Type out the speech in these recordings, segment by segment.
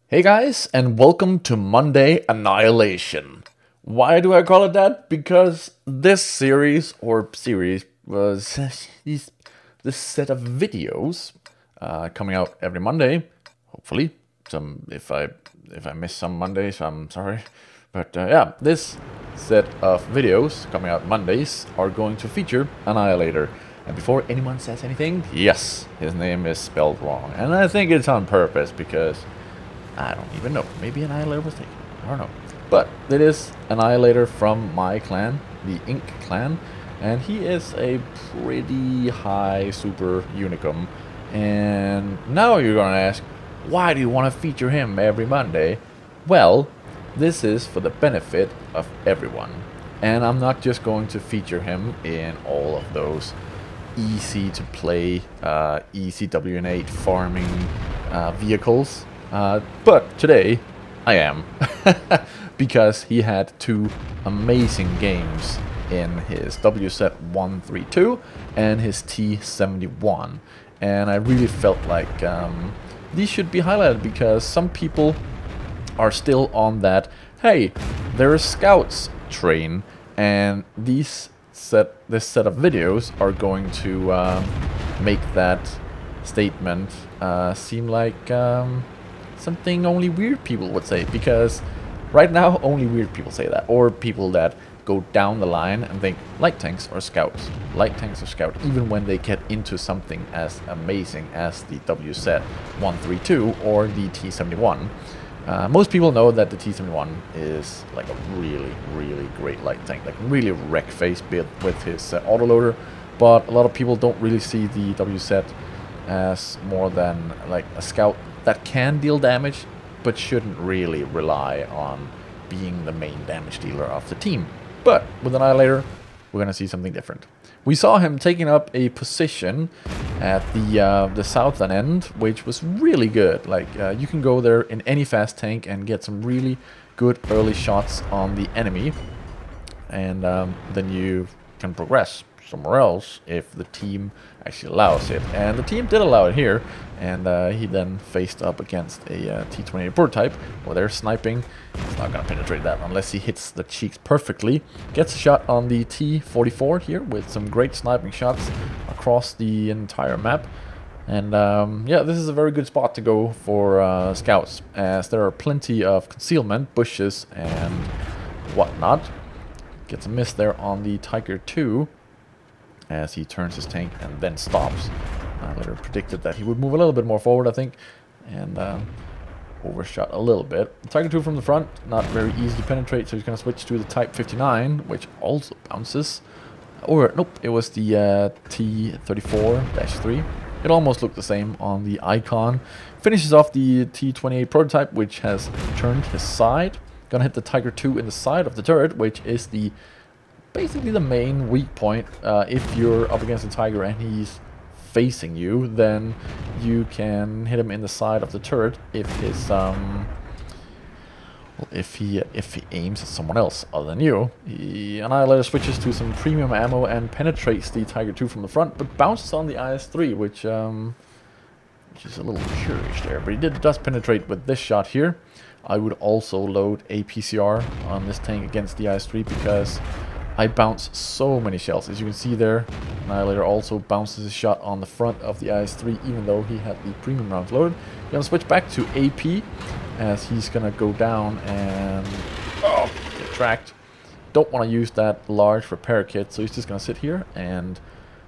Hey guys, and welcome to Monday Annihilation. Why do I call it that? Because this series was this set of videos coming out every Monday. Hopefully, if I miss some Mondays, I'm sorry. But yeah, this set of videos coming out Mondays are going to feature Annihilator. And before anyone says anything, yes, his name is spelled wrong, and I think it's on purpose because I don't even know. Maybe Annihilator was taken. I don't know. But it is Annihilator from my clan, the Ink clan. And he is a pretty high super unicum. And now you're going to ask, why do you want to feature him every Monday? Well, this is for the benefit of everyone. And I'm not just going to feature him in all of those easy to play, easy WN8 farming vehicles. But today I am because he had two amazing games in his WZ-132 and his T71, and I really felt like these should be highlighted because some people are still on that hey, there are scouts train, and this set of videos are going to make that statement seem like something only weird people would say, because right now only weird people say that, or people that go down the line and think light tanks are scouts. Light tanks are scout, even when they get into something as amazing as the WZ-132 or the T71. Most people know that the T71 is like a really great light tank, like really wreck face built with his autoloader, but a lot of people don't really see the WZ as more than like a scout that can deal damage, but shouldn't really rely on being the main damage dealer of the team. But with Annihilator, we're gonna see something different. We saw him taking up a position at the southern end, which was really good. Like you can go there in any fast tank and get some really good early shots on the enemy, and then you can progress somewhere else if the team actually allows it. And the team did allow it here, and he then faced up against a T28 prototype where they're sniping. He's not gonna penetrate that unless he hits the cheeks perfectly. Gets a shot on the T44 here with some great sniping shots across the entire map. And yeah, this is a very good spot to go for scouts, as there are plenty of concealment, bushes and whatnot. Gets a miss there on the Tiger 2 as he turns his tank and then stops. Later predicted that he would move a little bit more forward, I think, and overshot a little bit. Tiger 2 from the front, not very easy to penetrate, so he's going to switch to the Type 59, which also bounces. Or, nope, it was the T34-3. It almost looked the same on the icon. Finishes off the T28 prototype, which has turned his side. Gonna hit the Tiger 2 in the side of the turret, which is the basically the main weak point. If you're up against a Tiger and he's facing you, then you can hit him in the side of the turret if his if he aims at someone else other than you. The Annihilator switches to some premium ammo and penetrates the Tiger 2 from the front, but bounces on the IS-3, which is a little curious there. But he does penetrate with this shot here. I would also load a PCR on this tank against the IS-3 because I bounce so many shells. As you can see there, Annihilator also bounces a shot on the front of the IS-3 even though he had the premium rounds loaded. We're going to switch back to AP as he's going to go down and get tracked. Don't want to use that large repair kit, so he's just going to sit here and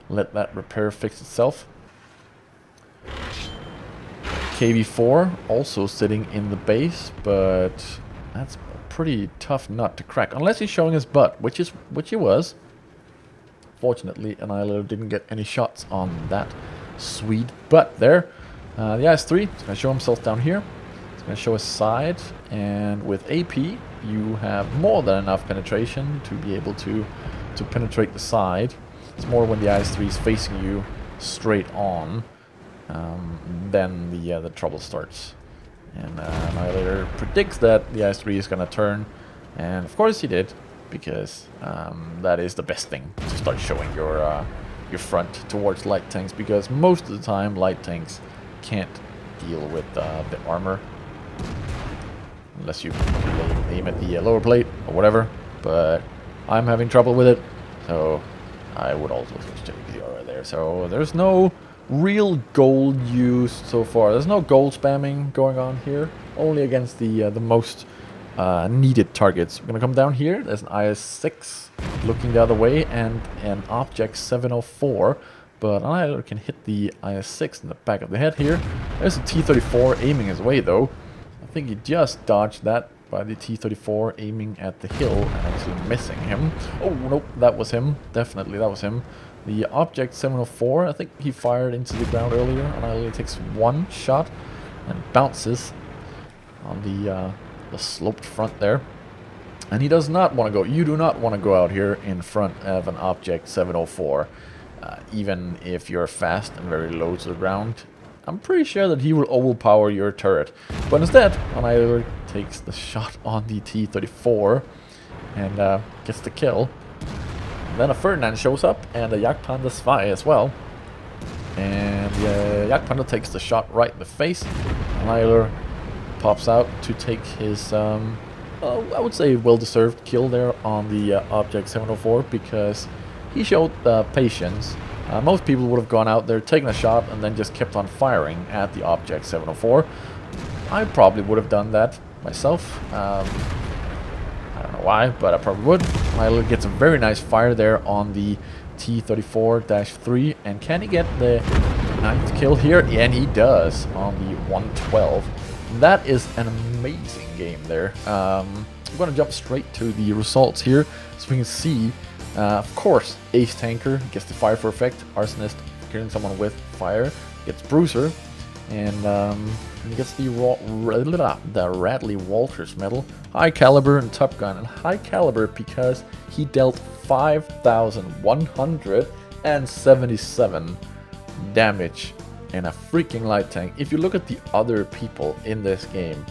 let that repair fix itself. KV4 also sitting in the base, but that's pretty tough nut to crack unless he's showing his butt, which he was. Fortunately, Annihilator didn't get any shots on that sweet butt there. The IS-3 is going to show himself down here. It's going to show his side, and with AP you have more than enough penetration to be able to penetrate the side. It's more when the IS-3 is facing you straight on, then the trouble starts. And Annihilator predicts that the IS-3 is going to turn, and of course he did, because that is the best thing, to start showing your front towards light tanks, because most of the time light tanks can't deal with the armor. unless you aim at the lower plate or whatever. But I'm having trouble with it, so I would also switch to APCR right there. So there's no real gold used so far. There's no gold spamming going on here, only against the most needed targets. We're gonna come down here. There's an IS-6 looking the other way and an Object 704, but Annihilator can hit the IS-6 in the back of the head here. There's a T-34 aiming his way though. I think he just dodged that by the T-34 aiming at the hill and actually missing him. Oh nope, that was him. Definitely that was him. The Object 704, I think he fired into the ground earlier, and only takes one shot and bounces on the sloped front there. And he does not want to go. You do not want to go out here in front of an Object 704, even if you're fast and very low to the ground. I'm pretty sure that he will overpower your turret. But instead, Annihilator takes the shot on the T-34 and gets the kill. Then a Ferdinand shows up and a Jagdpanther Zwei as well. And the Jagdpanther takes the shot right in the face. Annihilator pops out to take his, I would say, well-deserved kill there on the Object 704 because he showed patience. Most people would have gone out there, taken a shot, and then just kept on firing at the Object 704. I probably would have done that myself. I don't know why, but I probably would. Annihilator gets a very nice fire there on the T-34-3, and can he get the 9th kill here? Yeah, and he does on the 112. That is an amazing game there. I'm going to jump straight to the results here, so we can see. Of course, Ace Tanker gets the fire for effect. Arsonist killing someone with fire gets Bruiser, and he gets the Radley Walters medal. High Caliber and Top Gun, and High Caliber because he dealt 5,177 damage in a freaking light tank. If you look at the other people in this game,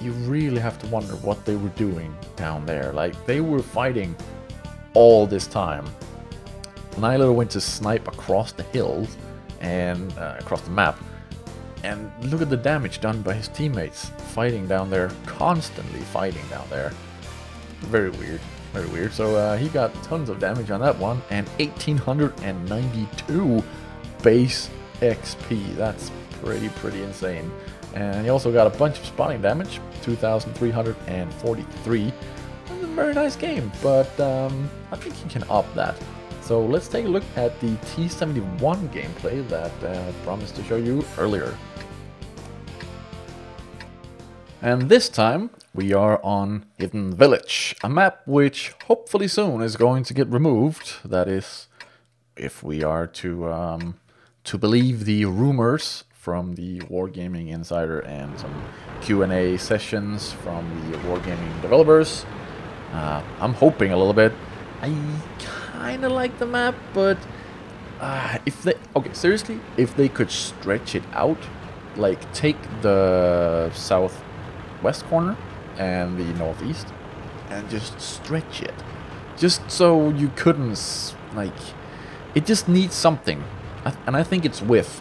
you really have to wonder what they were doing down there. Like, they were fighting all this time. Annihilator went to snipe across the hills and across the map, and look at the damage done by his teammates fighting down there, constantly fighting down there. Very weird, very weird. So he got tons of damage on that one, and 1,892 base XP. That's pretty insane. And he also got a bunch of spotting damage, 2,343. That's a very nice game, but I think he can up that. So let's take a look at the T71 gameplay that I promised to show you earlier. And this time we are on Hidden Village, a map which hopefully soon is going to get removed. That is, if we are to believe the rumors from the Wargaming Insider and some Q&A sessions from the Wargaming developers. I'm hoping a little bit. I kind of like the map, but if they, okay, seriously, if they could stretch it out, like take the southwest corner and the northeast and just stretch it, just so you couldn't, like, it just needs something. And I think it's width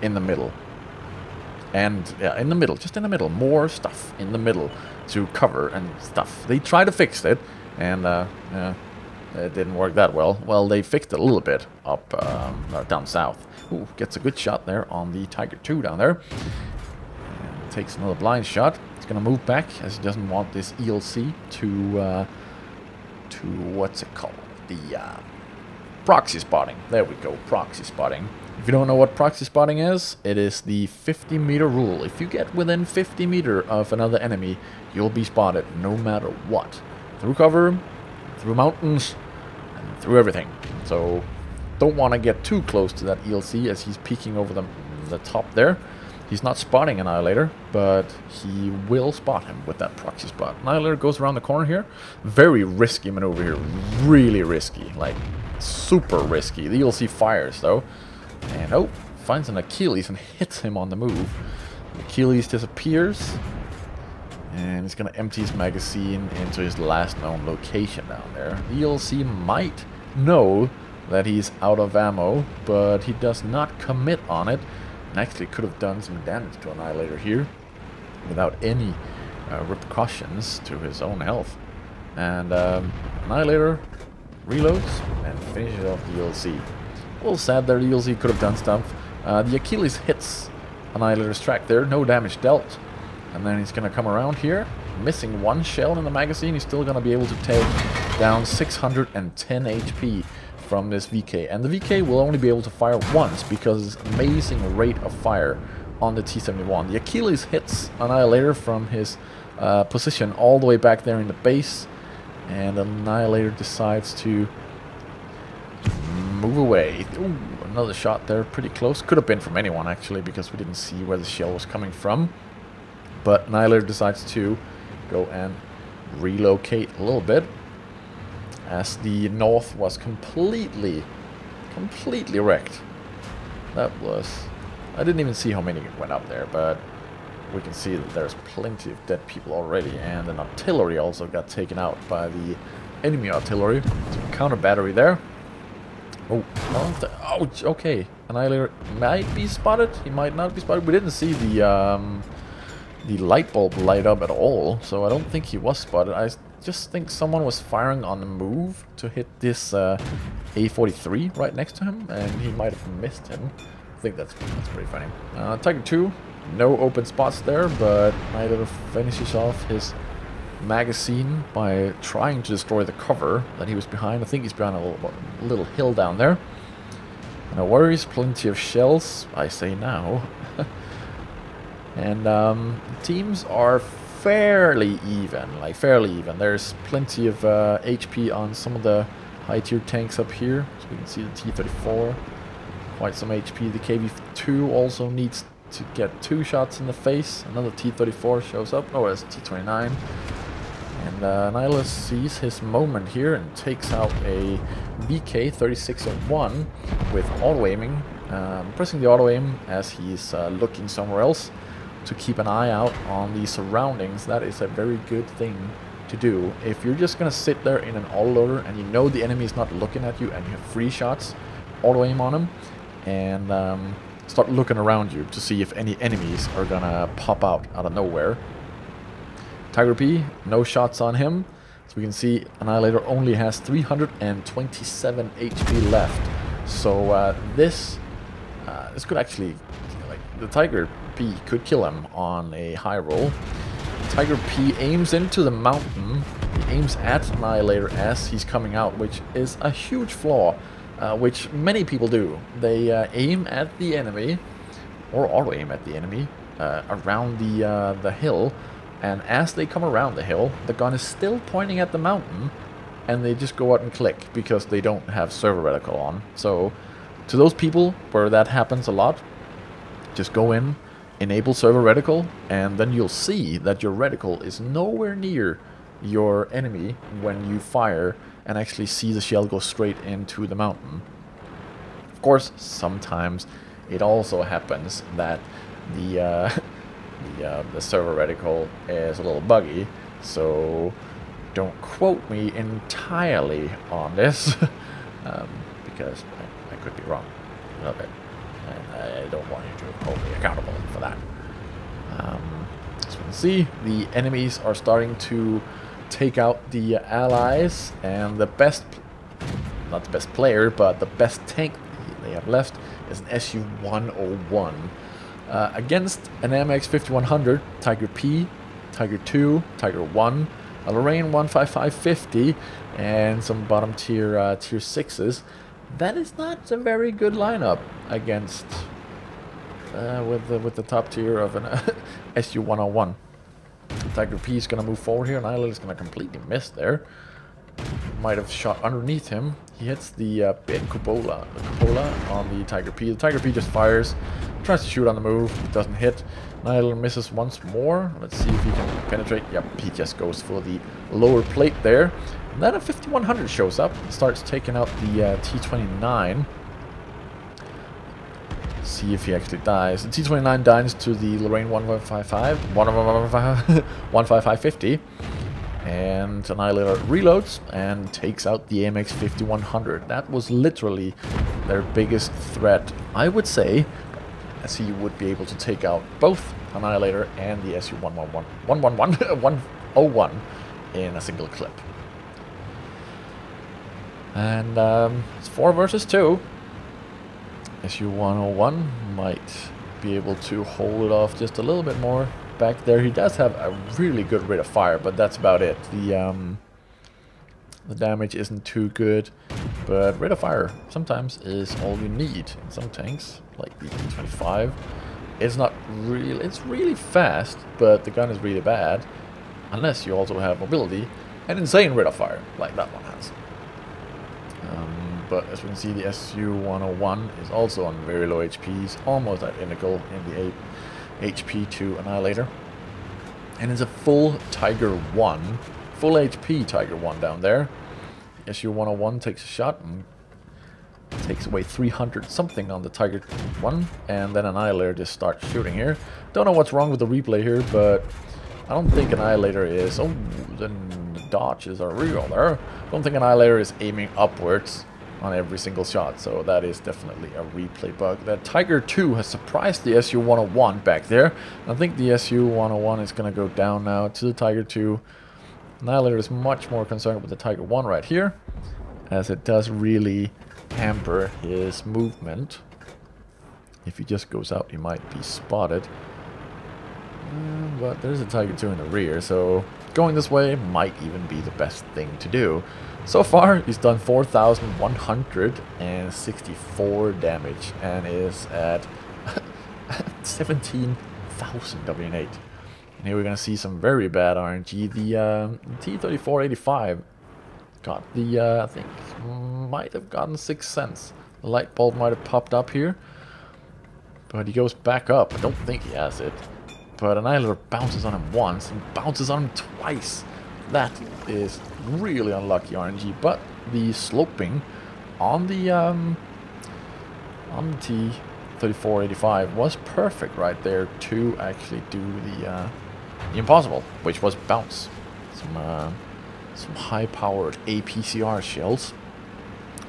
in the middle. And yeah, in the middle, just in the middle, more stuff in the middle to cover and stuff. They tried to fix it, and yeah, it didn't work that well. Well, they fixed it a little bit up down south. Ooh, gets a good shot there on the Tiger 2 down there. And takes another blind shot. He's gonna move back as he doesn't want this ELC to what's it called? The proxy spotting. There we go, proxy spotting. If you don't know what proxy spotting is, it is the 50-meter rule. If you get within 50 meters of another enemy, you'll be spotted no matter what. Through cover, through mountains, and through everything. So don't want to get too close to that ELC as he's peeking over the top there. He's not spotting Annihilator, but he will spot him with that proxy spot. Annihilator goes around the corner here. Very risky maneuver here. Really risky. Like, super risky. The ELC fires, though. And, oh, finds an Achilles and hits him on the move. Achilles disappears. And he's going to empty his magazine into his last known location down there. The ELC might know that he's out of ammo, but he does not commit on it. And actually could have done some damage to Annihilator here without any repercussions to his own health. And Annihilator reloads and finishes off the ELC. A little sad there, the ELC could have done stuff. The Achilles hits Annihilator's track there, no damage dealt. And then he's going to come around here, missing one shell in the magazine. He's still going to be able to take down 610 HP from this VK. And the VK will only be able to fire once because of his amazing rate of fire on the T71. The Achilles hits Annihilator from his position all the way back there in the base. And Annihilator decides to move away. Ooh, another shot there, pretty close. Could have been from anyone actually, because we didn't see where the shell was coming from. But Annihilator decides to go and relocate a little bit, as the north was completely wrecked. That was... I didn't even see how many went up there, but we can see that there's plenty of dead people already, and an artillery also got taken out by the enemy artillery. Some counter battery there. Oh, no, ouch, okay. Annihilator might be spotted, he might not be spotted. We didn't see the light bulb light up at all, so I don't think he was spotted. I just think someone was firing on the move to hit this A43 right next to him, and he might have missed him. I think that's pretty funny. Tiger 2, no open spots there, but Annihilator finishes off his magazine by trying to destroy the cover that he was behind. I think he's behind a little hill down there. No worries, plenty of shells, I say now. And teams are fairly even, There's plenty of HP on some of the high tier tanks up here. So we can see the T34, quite some HP. The KV2 also needs to get 2 shots in the face. Another T34 shows up. Oh, it's T29. And Nihilus sees his moment here and takes out a BK-3601 with auto-aiming. Pressing the auto-aim as he's looking somewhere else to keep an eye out on the surroundings. That is a very good thing to do. If you're just going to sit there in an autoloader and you know the enemy is not looking at you and you have free shots, auto-aim on him and start looking around you to see if any enemies are going to pop out of nowhere. Tiger P, no shots on him. So we can see Annihilator only has 327 HP left. So this could actually, like, the Tiger P could kill him on a high roll. Tiger P aims into the mountain. He aims at Annihilator as he's coming out, which is a huge flaw, which many people do. They aim at the enemy, or auto-aim at the enemy, around the hill. And as they come around the hill, the gun is still pointing at the mountain, and they just go out and click because they don't have server reticle on. So, to those people where that happens a lot, just go in, enable server reticle, and then you'll see that your reticle is nowhere near your enemy when you fire and actually see the shell go straight into the mountain. Of course, sometimes it also happens that the server reticle is a little buggy, so don't quote me entirely on this because I could be wrong a little bit, and I don't want you to hold me accountable for that. As we can see, the enemies are starting to take out the allies, and the best, not the best player, but the best tank they have left is an SU-101. Against an MX 5100, Tiger P, Tiger 2, Tiger 1, a Lorraine 15550, and some bottom tier tier 6s. That is not a very good lineup against with the top tier of an SU-101. Tiger P is going to move forward here, and Annihilator is going to completely miss there. Might have shot underneath him. He hits the big cupola on the Tiger P. The Tiger P just fires, tries to shoot on the move, doesn't hit. Annihilator misses once more. Let's see if he can penetrate. Yep, he just goes for the lower plate there. And then a 5100 shows up, starts taking out the T29. See if he actually dies. The T29 dies to the Lorraine 15550. And Annihilator reloads and takes out the MX 5100. That was literally their biggest threat, I would say, as he would be able to take out both Annihilator and the SU-101 in a single clip. And it's 4 versus 2. SU-101 might be able to hold it off just a little bit more back there. He does have a really good rate of fire, but that's about it. The damage isn't too good, but rate of fire sometimes is all you need in some tanks, like the T25. It's not really, it's really fast, but the gun is really bad, unless you also have mobility and insane rate of fire, like that one has. But as we can see, the SU-101 is also on very low HP. He's almost identical in the HP to Annihilator. And it's a full Tiger 1, full HP Tiger 1 down there. The SU-101 takes a shot and takes away 300 something on the Tiger 1. And then Annihilator just starts shooting here. Don't know what's wrong with the replay here, but I don't think Annihilator is... Oh, then the dodges are real there. I don't think Annihilator is aiming upwards on every single shot, so that is definitely a replay bug. That Tiger 2 has surprised the SU-101 back there. I think the SU-101 is going to go down now to the Tiger 2. Annihilator is much more concerned with the Tiger 1 right here, as it does really hamper his movement. If he just goes out, he might be spotted. But there's a Tiger 2 in the rear, so going this way might even be the best thing to do. So far, he's done 4,164 damage and is at 17,000 WN8. And here we're going to see some very bad RNG. The T-3485 got the, I think, might have gotten 6 cents. The light bulb might have popped up here. But he goes back up. I don't think he has it. But Annihilator bounces on him once and bounces on him twice. That is really unlucky RNG, but the sloping on the T-3485 was perfect right there to actually do the impossible, which was bounce some high-powered APCR shells.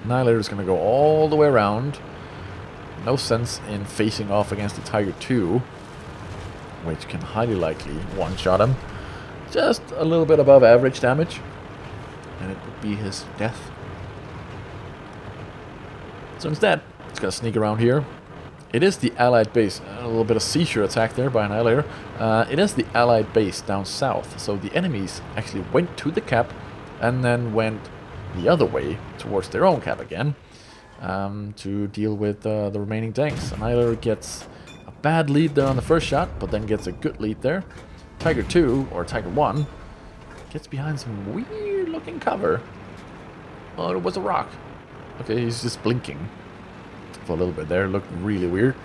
Annihilator is going to go all the way around. No sense in facing off against the Tiger 2, which can highly likely one-shot him. Just a little bit above average damage, and it would be his death. So instead, it's gonna sneak around here. It is the allied base. A little bit of seizure attack there by Annihilator. It is the allied base down south, so the enemies actually went to the cap and then went the other way towards their own cap again to deal with the remaining tanks. Annihilator gets a bad lead there on the first shot, but then gets a good lead there. Tiger 2, or Tiger 1, gets behind some weird looking cover. Oh, it was a rock. Okay, he's just blinking for a little bit there. It looked really weird.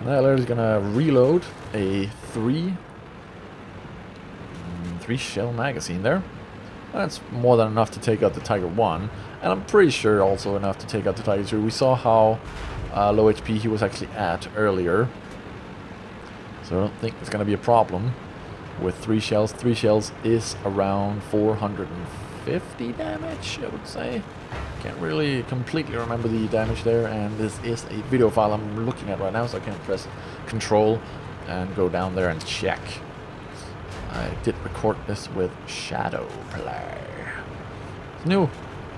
Annihilator is gonna reload a 3 shell magazine there. That's more than enough to take out the Tiger 1, and I'm pretty sure also enough to take out the Tiger 2. We saw how low HP he was actually at earlier, so I don't think it's gonna be a problem with 3 shells. 3 shells is around 450 damage, I would say. Can't really completely remember the damage there, and this is a video file I'm looking at right now, so I can't press Control and go down there and check. I did record this with Shadow Play. It's a new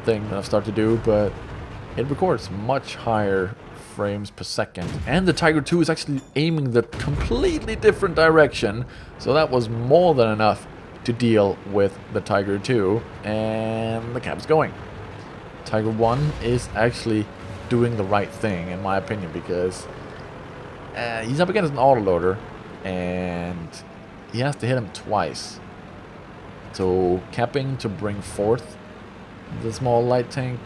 thing that I've started to do, but it records much higher frames per second, and the Tiger 2 is actually aiming the completely different direction, so that was more than enough to deal with the Tiger 2, and the cap is going. Tiger 1 is actually doing the right thing, in my opinion, because he's up against an autoloader, and he has to hit him twice. So capping to bring forth the small light tank,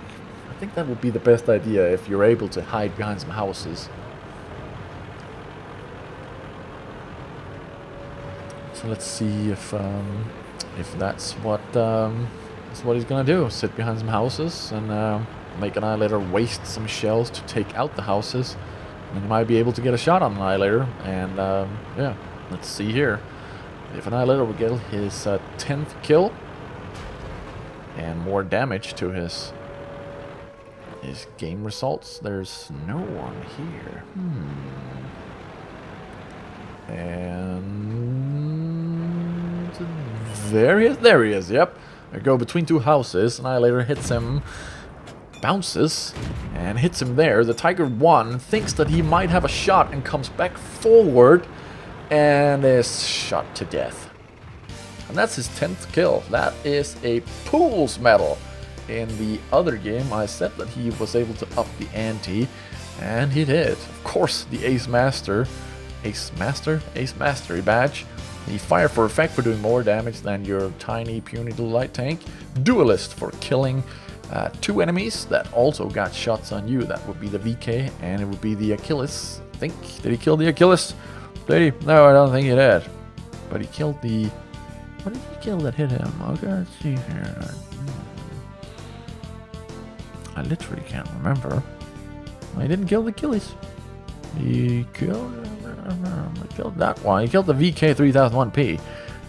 I think that would be the best idea if you're able to hide behind some houses. So let's see if that's what he's gonna do. Sit behind some houses and make Annihilator waste some shells to take out the houses, and he might be able to get a shot on Annihilator. And yeah, let's see here if Annihilator will get his 10th kill and more damage to his game results. There's no one here. And There he is. There he is. Yep. I go between two houses. Annihilator hits him. Bounces and hits him there. The Tiger 1 thinks that he might have a shot and comes back forward and is shot to death. And that's his 10th kill. That is a Pool's medal. In the other game I said that he was able to up the ante, and he did. Of course, the Ace Mastery badge. The Fire for Effect for doing more damage than your tiny puny little light tank. Duelist for killing 2 enemies that also got shots on you. That would be the VK and it would be the Achilles. I think. Did he kill the Achilles? Did he? No, I don't think he did. But he killed the... What did he kill that hit him? Okay, let's see here. I literally can't remember. He didn't kill the Achilles. He killed that one. He killed the VK 3001P.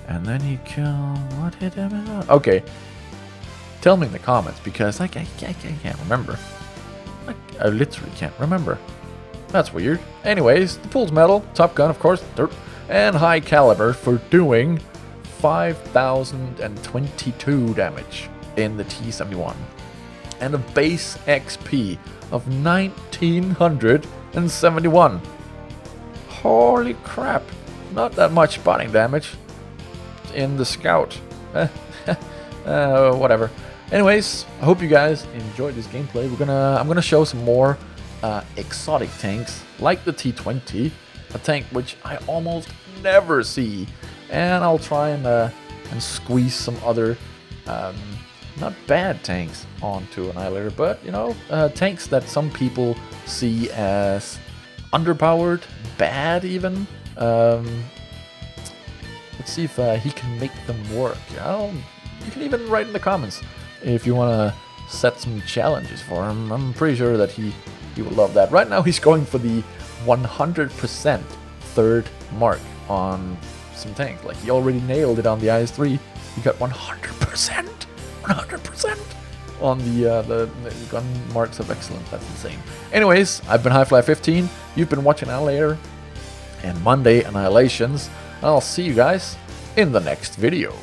And then he killed... What hit him? Okay. Tell me in the comments, because I can't remember. I literally can't remember. That's weird. Anyways, the Pool's medal, Top Gun, of course, and High Caliber for doing 5,022 damage in the T71. And a base XP of 1,971. Holy crap. Not that much spotting damage in the Scout. Whatever. Anyways, I hope you guys enjoyed this gameplay. I'm gonna show some more exotic tanks like the T20, a tank which I almost never see, and I'll try and squeeze some other not bad tanks onto Annihilator, but you know, tanks that some people see as underpowered, bad even. Let's see if he can make them work. You can even write in the comments if you want to set some challenges for him. I'm pretty sure that he will love that. Right now he's going for the 100% third mark on some tanks. Like, he already nailed it on the IS-3. He got 100%! 100% on the gun marks of excellence. That's insane. Anyways, I've been HighFly15. You've been watching Annihilator and Monday Annihilations. And I'll see you guys in the next video.